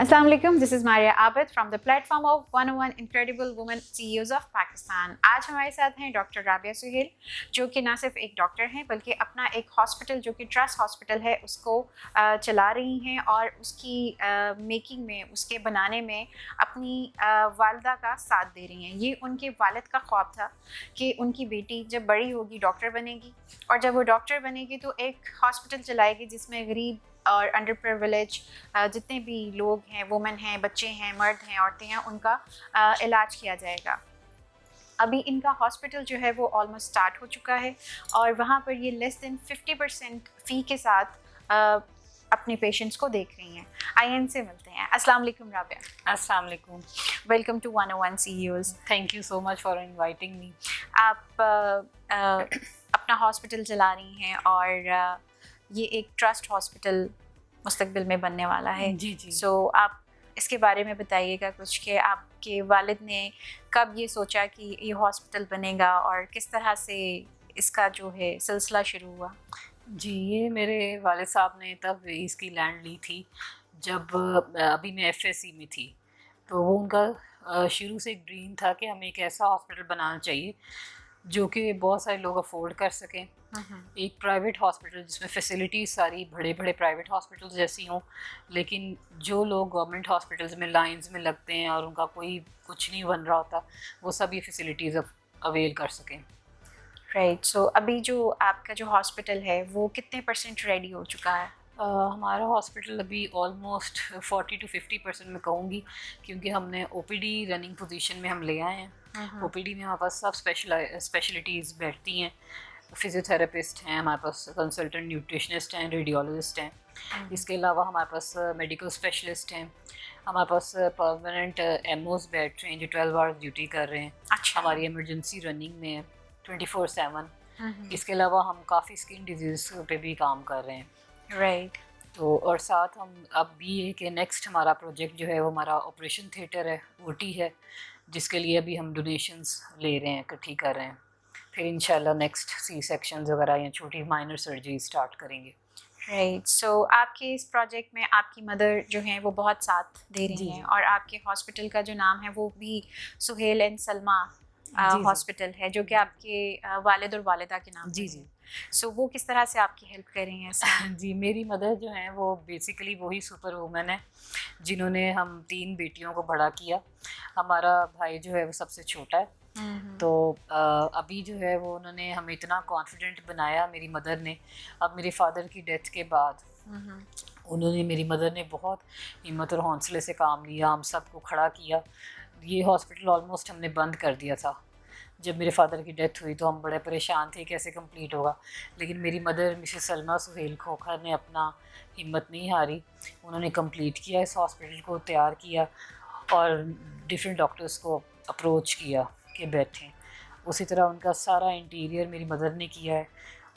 Assalamu alaikum, this is Maria Abid from the platform of 101 Incredible Women CEOs of Pakistan। आज हमारे साथ हैं doctor Rabia Suhail, जो कि ना सिर्फ एक डॉक्टर हैं बल्कि अपना एक हॉस्पिटल जो कि ट्रस्ट हॉस्पिटल है उसको चला रही हैं और उसकी मेकिंग में, उसके बनाने में अपनी वालदा का साथ दे रही हैं। ये उनके वालिद का ख्वाब था कि उनकी बेटी जब बड़ी होगी डॉक्टर बनेगी, और जब वो डॉक्टर बनेगी तो एक हॉस्पिटल चलाएगी जिसमें गरीब और अंडर प्रिविलेज जितने भी लोग हैं, वुमेन हैं, बच्चे हैं, मर्द हैं, औरतें हैं, उनका इलाज किया जाएगा। अभी इनका हॉस्पिटल जो है वो ऑलमोस्ट स्टार्ट हो चुका है और वहाँ पर ये लेस देन 50% फ़ी के साथ अपने पेशेंट्स को देख रही हैं। आइए इनसे मिलते हैं। अस्सलाम वालेकुम राबिया। अस्सलाम वालेकुम। Welcome to 101 CEOs। Thank you so much for inviting me. आप अपना हॉस्पिटल चला रही हैं और ये एक ट्रस्ट हॉस्पिटल मुस्तकबिल में बनने वाला है। जी जी। सो आप इसके बारे में बताइएगा कुछ कि आपके वालिद ने कब ये सोचा कि ये हॉस्पिटल बनेगा और किस तरह से इसका जो है सिलसिला शुरू हुआ। जी, ये मेरे वालिद साहब ने तब इसकी लैंड ली थी जब अभी मैं FSC में थी। तो वो उनका शुरू से एक ड्रीम था कि हमें एक ऐसा हॉस्पिटल बनाना चाहिए जो कि बहुत सारे लोग अफोर्ड कर सकें। एक प्राइवेट हॉस्पिटल जिसमें फैसिलिटीज़ सारी बड़े बड़े प्राइवेट हॉस्पिटल्स जैसी हों, लेकिन जो लोग गवर्नमेंट हॉस्पिटल्स में लाइंस में लगते हैं और उनका कोई कुछ नहीं बन रहा होता, वो सब ये फैसिलिटीज़ अवेल कर सकें। राइट। सो अभी जो आपका जो हॉस्पिटल है वो कितने % रेडी हो चुका है? हमारा हॉस्पिटल अभी ऑलमोस्ट 40 to 50% में कहूँगी, क्योंकि हमने OPD रनिंग पोजीशन में हम ले आए हैं। OPD में हमारे पास सब स्पेशलिटीज़ बैठती हैं। फिज़ियोथेरेपिस्ट हैं हमारे पास, कंसल्टेंट न्यूट्रिशनिस्ट हैं, रेडियोलॉजिस्ट हैं। इसके अलावा हमारे पास मेडिकल स्पेशलिस्ट हैं। हमारे पास परमानेंट MOs बैठ रहे हैं जो 12 आवर्स ड्यूटी कर रहे हैं। अच्छा। हमारी इमरजेंसी रनिंग में है 24/7। इसके अलावा हम काफ़ी स्किन डिजीज़ पे भी काम कर रहे हैं। राइट। तो और साथ हम अब भी है कि नेक्स्ट हमारा प्रोजेक्ट जो है वो हमारा ऑपरेशन थिएटर है, OT है, जिसके लिए अभी हम डोनेशंस ले रहे हैं, इकट्ठी कर रहे हैं। फिर इंशाल्लाह नेक्स्ट C-सेक्शंस वगैरह या छोटी माइनर सर्जरी स्टार्ट करेंगे। राइट। सो आपके इस प्रोजेक्ट में आपकी मदर जो हैं वो बहुत साथ दे रही हैं और आपके हॉस्पिटल का जो नाम है वो भी सुहेल एंड सलमा हॉस्पिटल है, जो कि आपके वालिद और वालिदा के नाम जी जी। सो वो किस तरह से आपकी हेल्प कर रही हैं इसमें? जी, मेरी मदर जो हैं वो बेसिकली वही सुपर वूमन है जिन्होंने हम 3 बेटियों को बड़ा किया। हमारा भाई जो है वो सबसे छोटा है। तो अभी जो है वो उन्होंने हमें इतना कॉन्फिडेंट बनाया, मेरी मदर ने। अब मेरे फादर की डेथ के बाद मेरी मदर ने बहुत हिम्मत और हौसले से काम लिया, हम सबको खड़ा किया। ये हॉस्पिटल ऑलमोस्ट हमने बंद कर दिया था जब मेरे फादर की डेथ हुई, तो हम बड़े परेशान थे कैसे कंप्लीट होगा। लेकिन मेरी मदर मिसेस सलमा सुहेल खोखर ने अपना हिम्मत नहीं हारी, उन्होंने कंप्लीट किया, इस हॉस्पिटल को तैयार किया और डिफरेंट डॉक्टर्स को अप्रोच किया कि बैठें। उसी तरह उनका सारा इंटीरियर मेरी मदर ने किया है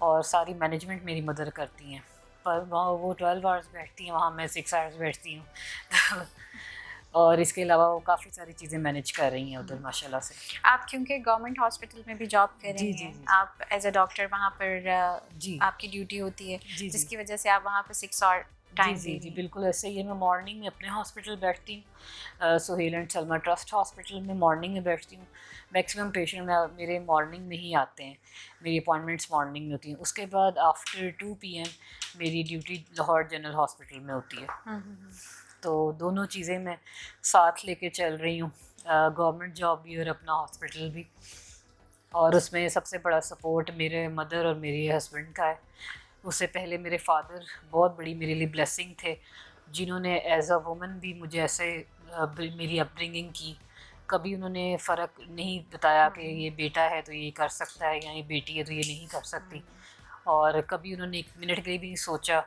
और सारी मैनेजमेंट मेरी मदर करती हैं। पर वहाँ वो 12 आवर्स बैठती हैं, वहाँ मैं 6 आवर्स बैठती हूँ। और इसके अलावा वो काफ़ी सारी चीज़ें मैनेज कर रही हैं उधर माशाल्लाह से। आप क्योंकि गवर्नमेंट हॉस्पिटल में भी जॉब कर रही हैं, आप एज अ डॉक्टर वहाँ पर जी आपकी ड्यूटी होती है, जिसकी वजह से आप वहाँ पर 6 और टाइम जी बिल्कुल ऐसे ही है। मैं मॉर्निंग में अपने हॉस्पिटल बैठती हूँ, Suhel and Salma trust hospital में मॉर्निंग में बैठती हूँ। मैक्सिमम पेशेंट मेरे मॉर्निंग में ही आते हैं, मेरी अपॉइंटमेंट्स मॉर्निंग में होती हैं। उसके बाद आफ्टर 2 PM मेरी ड्यूटी लाहौर जनरल हॉस्पिटल में होती है। तो दोनों चीज़ें मैं साथ लेके चल रही हूँ, गवर्नमेंट जॉब भी और अपना हॉस्पिटल भी। और उसमें सबसे बड़ा सपोर्ट मेरे मदर और मेरे हस्बैंड का है। उससे पहले मेरे फादर बहुत बड़ी मेरे लिए ब्लेसिंग थे, जिन्होंने एज अ वुमन भी मुझे ऐसे मेरी अपब्रिंगिंग की। कभी उन्होंने फ़र्क नहीं बताया कि ये बेटा है तो ये कर सकता है या ये बेटी है तो ये नहीं कर सकती। और कभी उन्होंने 1 मिनट के लिए भी नहीं सोचा।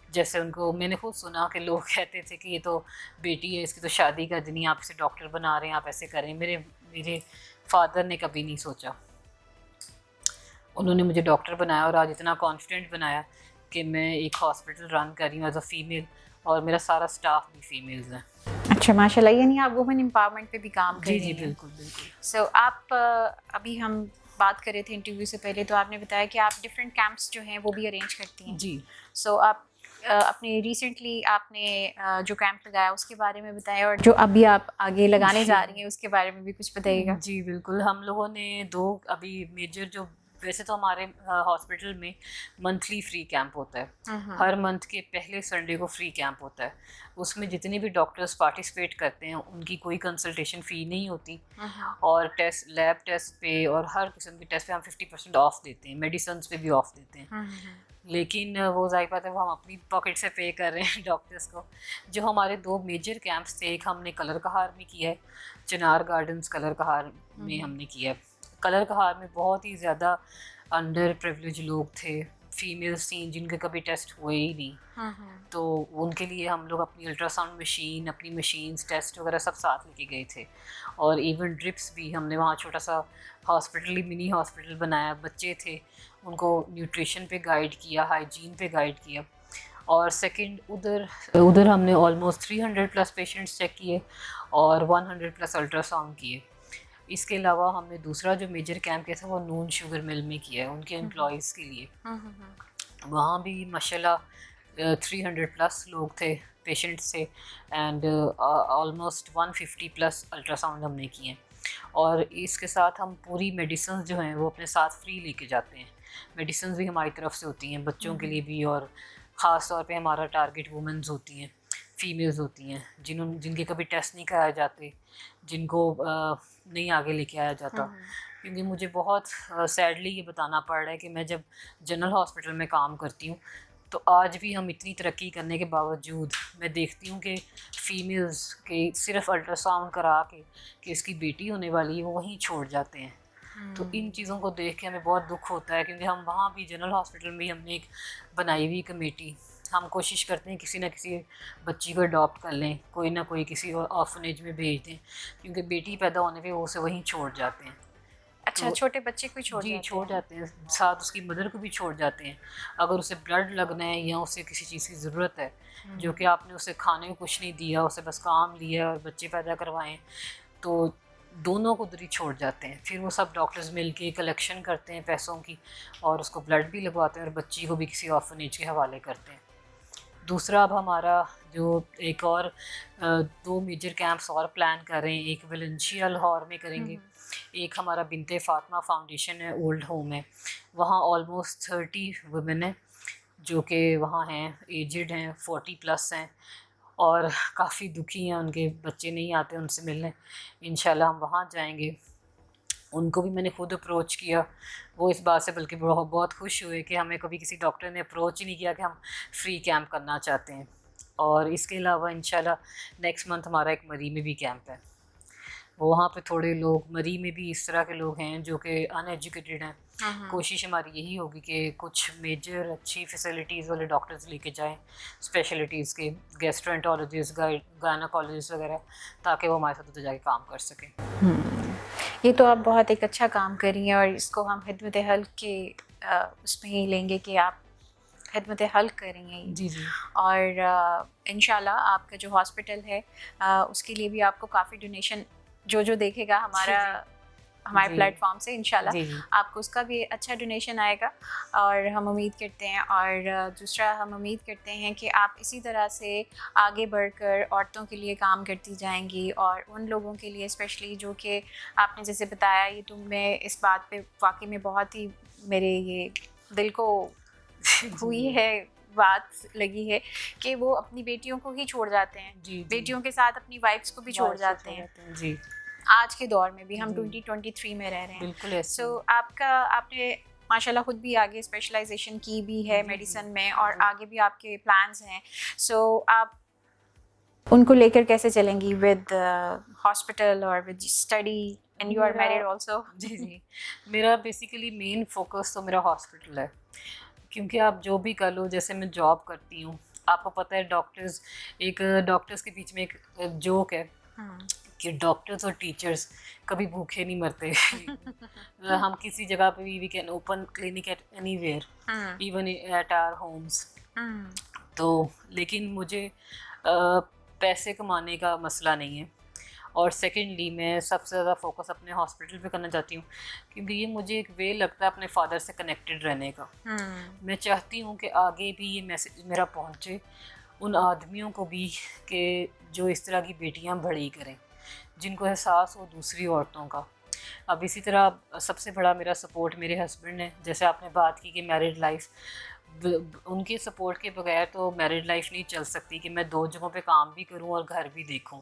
जैसे उनको मैंने खुद सुना कि लोग कहते थे कि ये तो बेटी है, इसकी तो शादी कर देनी, आप इसे डॉक्टर बना रहे हैं, आप ऐसे करें। मेरे फादर ने कभी नहीं सोचा। उन्होंने मुझे डॉक्टर बनाया और आज इतना कॉन्फिडेंट बनाया कि मैं एक हॉस्पिटल रन कर रही हूँ एज अ फ़ीमेल, और मेरा सारा स्टाफ भी फीमेल्स हैं। अच्छा, माशाल्लाह, यानी आप वुमेन एम्पावरमेंट पे भी काम कर रही हैं। जी बिल्कुल बिल्कुल। सो आप अभी हम बात कर रहे थे इंटरव्यू से पहले, तो आपने बताया कि आप डिफरेंट कैंप्स जो हैं वो भी अरेंज करती हैं। जी। सो आप अपने रिसेंटली आपने जो कैंप लगाया उसके बारे में बताएं, और जो अभी आप आगे लगाने जा रही हैं उसके बारे में भी कुछ बताइएगा। जी बिल्कुल, हम लोगों ने 2 अभी मेजर जो, वैसे तो हमारे हॉस्पिटल में मंथली फ्री कैंप होता है। हर मंथ के पहले संडे को फ्री कैंप होता है। उसमें जितने भी डॉक्टर्स पार्टिसिपेट करते हैं उनकी कोई कंसल्टेशन फ़ी नहीं होती, और टेस्ट, लैब टेस्ट पे और हर किस्म के टेस्ट पे हम 50% ऑफ देते हैं, मेडिसिन पे भी ऑफ देते हैं। लेकिन वो ज़ाहिर बात है वो हम अपनी पॉकेट से पे कर रहे हैं डॉक्टर्स को। जो हमारे 2 मेजर कैंप्स थे, एक हमने कलर कहार में किया है, चिनार गार्डन्स कलर कहार में हमने किया है। कलर कहार में बहुत ही ज़्यादा अंडर प्रिविलेज लोग थे, फीमेल्स थी जिनके कभी टेस्ट हुए ही नहीं, तो उनके लिए हम लोग अपनी अल्ट्रासाउंड मशीन, अपनी मशीन्स, टेस्ट वगैरह सब साथ लेके गए थे। और इवन ड्रिप्स भी हमने वहाँ छोटा सा हॉस्पिटल ही, मिनी हॉस्पिटल बनाया। बच्चे थे, उनको न्यूट्रिशन पे गाइड किया, हाइजीन पे गाइड किया। और सेकंड उधर हमने ऑलमोस्ट 300 प्लस पेशेंट्स चेक किए और 100 प्लस अल्ट्रासाउंड किए। इसके अलावा हमने दूसरा जो मेजर कैंप किया था वो नून शुगर मिल में किया है उनके एम्प्लॉयज़ के लिए। वहाँ भी माशाल्लाह 300 प्लस लोग थे, पेशेंट्स थे, एंड ऑलमोस्ट 150 प्लस अल्ट्रासाउंड हमने किए हैं। और इसके साथ हम पूरी मेडिसिन जो हैं वो अपने साथ फ्री लेके जाते हैं। मेडिसिन भी हमारी तरफ से होती हैं, बच्चों के लिए भी, और ख़ास तौर पे हमारा टारगेट वुमेंस होती हैं, फीमेल्स होती हैं जिनके कभी टेस्ट नहीं कराए जाते, जिनको नहीं आगे लेके आया जाता। क्योंकि मुझे बहुत सैडली ये बताना पड़ रहा है कि मैं जब जनरल हॉस्पिटल में काम करती हूँ तो आज भी हम इतनी तरक्की करने के बावजूद मैं देखती हूँ कि फ़ीमेल्स के सिर्फ अल्ट्रासाउंड करा के कि इसकी बेटी होने वाली है वो वहीं छोड़ जाते हैं। तो इन चीज़ों को देख के हमें बहुत दुख होता है, क्योंकि हम वहाँ भी जनरल हॉस्पिटल में हमने एक बनाई हुई कमेटी, हम कोशिश करते हैं किसी ना किसी बच्ची को अडॉप्ट कर लें, कोई ना कोई किसी ऑर्फनेज में भेज दें, क्योंकि बेटी पैदा होने पे वो उसे वहीं छोड़ जाते हैं। अच्छा, तो छोटे बच्चे को छोड़ जी जाते छोड़ हैं। जाते हैं, साथ उसकी मदर को भी छोड़ जाते हैं। अगर उसे ब्लड लगना है या उसे किसी चीज़ की ज़रूरत है, जो कि आपने उसे खाने को कुछ नहीं दिया, उसे बस काम लिया और बच्चे पैदा करवाएं, तो दोनों को उधर ही छोड़ जाते हैं। फिर वो सब डॉक्टर्स मिलके कलेक्शन करते हैं पैसों की और उसको ब्लड भी लगवाते हैं और बच्ची को भी किसी ऑर्फनेज के हवाले करते हैं। दूसरा, अब हमारा जो एक और 2 मेजर कैंप्स और प्लान कर रहे हैं, एक वेलेंशिया लाहौर में करेंगे, एक हमारा बिनते फातिमा फाउंडेशन है, ओल्ड होम है, वहाँ ऑलमोस्ट 30 वुमेन हैं जो कि वहाँ हैं, एजड हैं, 40 प्लस हैं और काफ़ी दुखी हैं, उनके बच्चे नहीं आते उनसे मिलने। इंशाल्लाह हम वहाँ जाएंगे। उनको भी मैंने खुद अप्रोच किया, वो इस बात से बल्कि बहुत खुश हुए कि हमें कभी किसी डॉक्टर ने अप्रोच ही नहीं किया कि हम फ्री कैंप करना चाहते हैं। और इसके अलावा इंशाल्लाह नेक्स्ट मंथ हमारा एक मरी में भी कैंप है। वहाँ पे थोड़े लोग, मरी में भी इस तरह के लोग हैं जो कि अनएजुकेटेड हैं। कोशिश हमारी यही होगी कि कुछ मेजर अच्छी फैसिलिटीज़ वाले डॉक्टर्स लेके जाएं, स्पेशलिटीज़ के, गैस्ट्रोएंटरोलॉजिस्ट, गायनाकोलॉजिस्ट वगैरह, ताकि वो हमारे साथ उधर जाके काम कर सकें। ये तो आप बहुत एक अच्छा काम कर रही हैं, और इसको हम खिदमत हल के उसमें ही लेंगे कि आप खिदमत हल करेंगे। जी जी। और इंशाल्लाह आपका जो हॉस्पिटल है उसके लिए भी आपको काफ़ी डोनेशन जो देखेगा हमारे प्लेटफॉर्म से, इंशाल्लाह आपको उसका भी अच्छा डोनेशन आएगा। और हम उम्मीद करते हैं, और दूसरा हम उम्मीद करते हैं कि आप इसी तरह से आगे बढ़कर औरतों के लिए काम करती जाएंगी, और उन लोगों के लिए स्पेशली जो कि आपने जैसे बताया, ये तो मैं इस बात पे वाकई में बहुत ही मेरे ये दिल को हुई है, बात लगी है कि वो अपनी बेटियों को ही छोड़ जाते हैं, बेटियों के साथ अपनी वाइफ्स को भी छोड़ जाते हैं। जी, आज के दौर में भी हम 2023 में रह रहे हैं। बिल्कुल। सो आपने माशाल्लाह खुद भी आगे स्पेशलाइजेशन की भी है मेडिसिन में, और आगे भी आपके प्लान्स हैं। सो आप उनको लेकर कैसे चलेंगी विद हॉस्पिटल और with study, and you are married also? जी जी, मेरा बेसिकली मेन फोकस तो मेरा हॉस्पिटल है, क्योंकि आप जो भी कर लो, जैसे मैं जॉब करती हूँ, आपको पता है डॉक्टर्स के बीच में एक जोक है कि डॉक्टर्स और टीचर्स कभी भूखे नहीं मरते। हम किसी जगह पे भी we can open clinic at anywhere, even at our homes. तो लेकिन मुझे पैसे कमाने का मसला नहीं है, और सेकेंडली मैं सबसे ज़्यादा फोकस अपने हॉस्पिटल पे करना चाहती हूँ, क्योंकि ये मुझे एक वे लगता है अपने फादर से कनेक्टेड रहने का। मैं चाहती हूँ कि आगे भी ये मैसेज मेरा पहुँचे उन आदमियों को भी कि जो इस तरह की बेटियाँ बड़ी करें, जिनको एहसास हो दूसरी औरतों का। अब इसी तरह सबसे बड़ा मेरा सपोर्ट मेरे हस्बैंड है। जैसे आपने बात की कि मैरिड लाइफ, उनके सपोर्ट के बगैर तो मैरिड लाइफ नहीं चल सकती कि मैं 2 जगहों पे काम भी करूं और घर भी देखूं।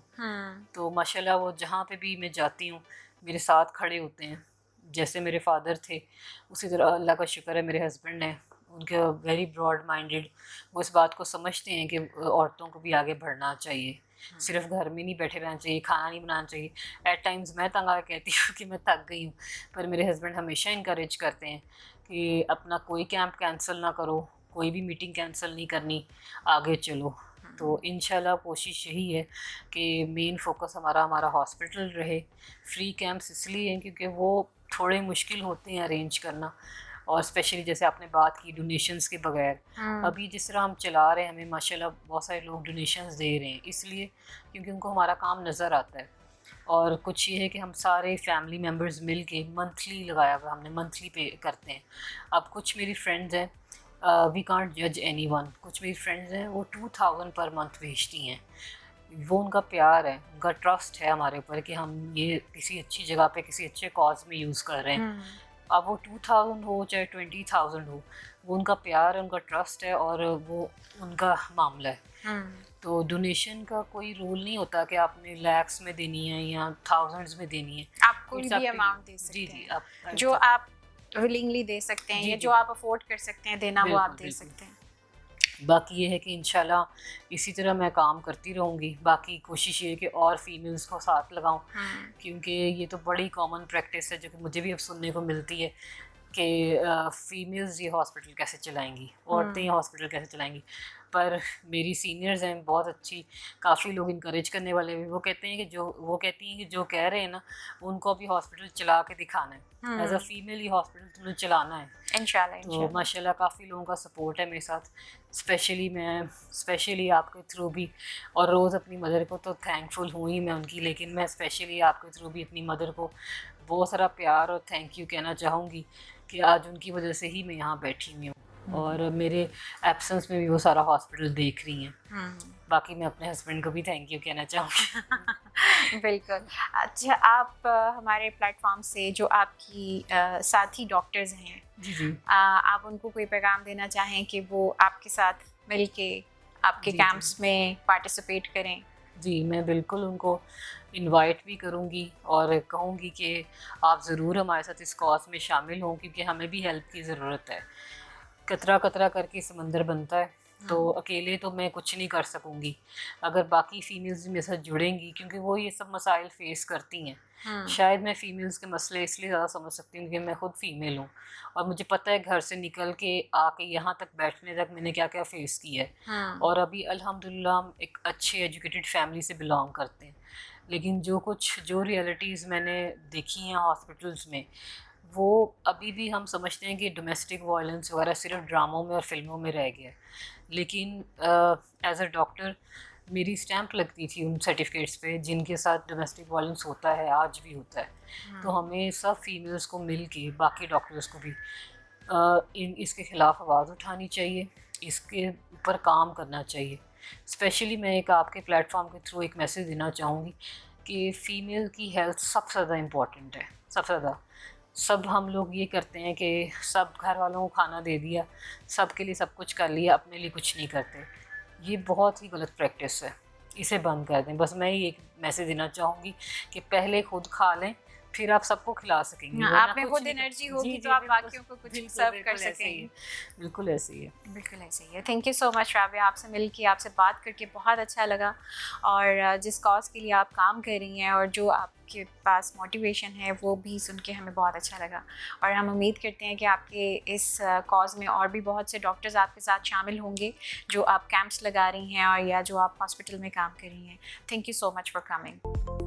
तो माशाल्लाह वो जहाँ पे भी मैं जाती हूँ मेरे साथ खड़े होते हैं। जैसे मेरे फादर थे, उसी तरह अल्लाह का शुक्र है मेरे हस्बैंड हैं, उनके वेरी ब्रॉड माइंडेड। वो इस बात को समझते हैं कि औरतों को भी आगे बढ़ना चाहिए, सिर्फ घर में नहीं बैठे रहना चाहिए, खाना नहीं बनाना चाहिए। एट टाइम्स मैं तंग आकर कहती हूँ कि मैं थक गई हूँ, पर मेरे हस्बैंड हमेशा इनकरेज करते हैं कि अपना कोई कैंप कैंसिल ना करो, कोई भी मीटिंग कैंसिल नहीं करनी, आगे चलो। तो इंशाल्लाह कोशिश यही है कि मेन फोकस हमारा हॉस्पिटल रहे। फ्री कैंप्स इसलिए हैं क्योंकि वो थोड़े मुश्किल होते हैं अरेंज करना, और स्पेशली जैसे आपने बात की डोनेशंस के बगैर। अभी जिस तरह हम चला रहे हैं, हमें माशाल्लाह बहुत सारे लोग डोनेशंस दे रहे हैं, इसलिए क्योंकि उनको हमारा काम नज़र आता है। और कुछ ये है कि हम सारे फैमिली मेम्बर्स मिल के मंथली लगाया हुआ, हमने मंथली पे करते हैं। अब कुछ मेरी फ्रेंड्स हैं, वी कांट जज एनी वन, कुछ मेरी फ्रेंड्स हैं वो 2000 पर मंथ भेजती हैं। वो उनका प्यार है, उनका ट्रस्ट है हमारे ऊपर कि हम ये किसी अच्छी जगह पे किसी अच्छे कॉज में यूज़ कर रहे हैं। अब वो 2000 हो चाहे 20,000 हो, वो उनका प्यार है, उनका ट्रस्ट है, और वो उनका मामला है। तो डोनेशन का कोई रूल नहीं होता कि आपने लैक्स में देनी है या थाउजेंड्स में देनी है, आप कोई भी अमाउंट दे सकते हैं। आप जो आप विलिंगली दे सकते हैं या जो आप अफोर्ड कर सकते हैं देना, वो आप दे सकते हैं। बाकी ये है कि इंशाल्लाह इसी तरह मैं काम करती रहूँगी। बाकी कोशिश ये है कि और फीमेल्स को साथ लगाऊं, क्योंकि ये तो बड़ी कॉमन प्रैक्टिस है जो कि मुझे भी अब सुनने को मिलती है कि फीमेल्स ये हॉस्पिटल कैसे चलाएंगी, औरतें ये हॉस्पिटल कैसे चलाएंगी। पर मेरी सीनियर्स हैं बहुत अच्छी, काफ़ी लोग इनकरेज करने वाले भी। वो कहते हैं कि वो कहती हैं कि जो कह रहे हैं ना, उनको अभी हॉस्पिटल चला के दिखाना है। एज अ फीमेल ये हॉस्पिटल तुमने चलाना है इंशाल्लाह। तो माशाल्लाह काफ़ी लोगों का सपोर्ट है मेरे साथ, स्पेशली आपके थ्रू भी। और रोज़ अपनी मदर को तो थैंकफुल हूँ ही मैं उनकी, लेकिन मैं स्पेशली आपके थ्रू भी अपनी मदर को बहुत सारा प्यार और थैंक यू कहना चाहूँगी कि आज उनकी वजह से ही मैं यहाँ बैठी हुई हूँ, और मेरे एब्सेंस में भी वो सारा हॉस्पिटल देख रही हैं। बाकी मैं अपने हस्बैंड को भी थैंक यू कहना चाहूँगी। बिल्कुल। अच्छा, आप हमारे प्लेटफॉर्म से जो आपकी साथी डॉक्टर्स हैं, जी आप उनको कोई पैगाम देना चाहें कि वो आपके साथ मिलके आपके कैंप्स में पार्टिसिपेट करें? जी, मैं बिल्कुल उनको इनवाइट भी करूँगी और कहूँगी कि आप ज़रूर हमारे साथ इस कॉज में शामिल हों, क्योंकि हमें भी हेल्प की ज़रूरत है। कतरा कतरा करके समंदर बनता है, तो अकेले तो मैं कुछ नहीं कर सकूँगी। अगर बाकी फ़ीमेल्स मेरे साथ जुड़ेंगी, क्योंकि वो ये सब मसाइल फ़ेस करती हैं। शायद मैं फ़ीमेल्स के मसले इसलिए ज़्यादा समझ सकती हूँ क्योंकि मैं खुद फ़ीमेल हूँ, और मुझे पता है घर से निकल के आके यहाँ तक बैठने तक मैंने क्या क्या फ़ेस किया है। और अभी अल्हम्दुलिल्लाह हम एक अच्छे एजुकेटेड फैमिली से बिलोंग करते हैं, लेकिन जो रियलिटीज़ मैंने देखी हैं हॉस्पिटल्स में, वो अभी भी हम समझते हैं कि डोमेस्टिक वायलेंस वगैरह सिर्फ ड्रामों में और फिल्मों में रह गया। लेकिन एज अ डॉक्टर मेरी स्टैंप लगती थी उन सर्टिफिकेट्स पे जिनके साथ डोमेस्टिक वायलेंस होता है, आज भी होता है। तो हमें सब फीमेल्स को मिल के, बाकी डॉक्टर्स को भी इसके ख़िलाफ़ आवाज़ उठानी चाहिए, इसके ऊपर काम करना चाहिए। स्पेशली मैं एक आपके प्लेटफॉर्म के थ्रू एक मैसेज देना चाहूँगी कि फ़ीमेल की हेल्थ सबसे ज़्यादा इम्पॉर्टेंट है, सबसे ज़्यादा। सब हम लोग ये करते हैं कि सब घर वालों को खाना दे दिया, सबके लिए सब कुछ कर लिया, अपने लिए कुछ नहीं करते। ये बहुत ही गलत प्रैक्टिस है, इसे बंद कर दें। बस मैं ही एक मैसेज देना चाहूँगी कि पहले खुद खा लें, फिर आप सबको खिला सकेंगे। आप में खुद एनर्जी होगी तो आप बाकियों को कुछ सर्व कर सकेंगे। बिल्कुल ऐसे ही है, बिल्कुल ऐसे ही है। Thank you so much Rabia, आपसे मिलके, आपसे बात करके बहुत अच्छा लगा। और जिस कॉज के लिए आप काम कर रही हैं और जो आपके पास मोटिवेशन है, वो भी सुन के हमें बहुत अच्छा लगा। और हम उम्मीद करते हैं कि आपके इस कॉज में और भी बहुत से डॉक्टर्स आपके साथ शामिल होंगे जो आप कैंप्स लगा रही हैं और या जो आप हॉस्पिटल में काम कर रही हैं। Thank you so much for coming.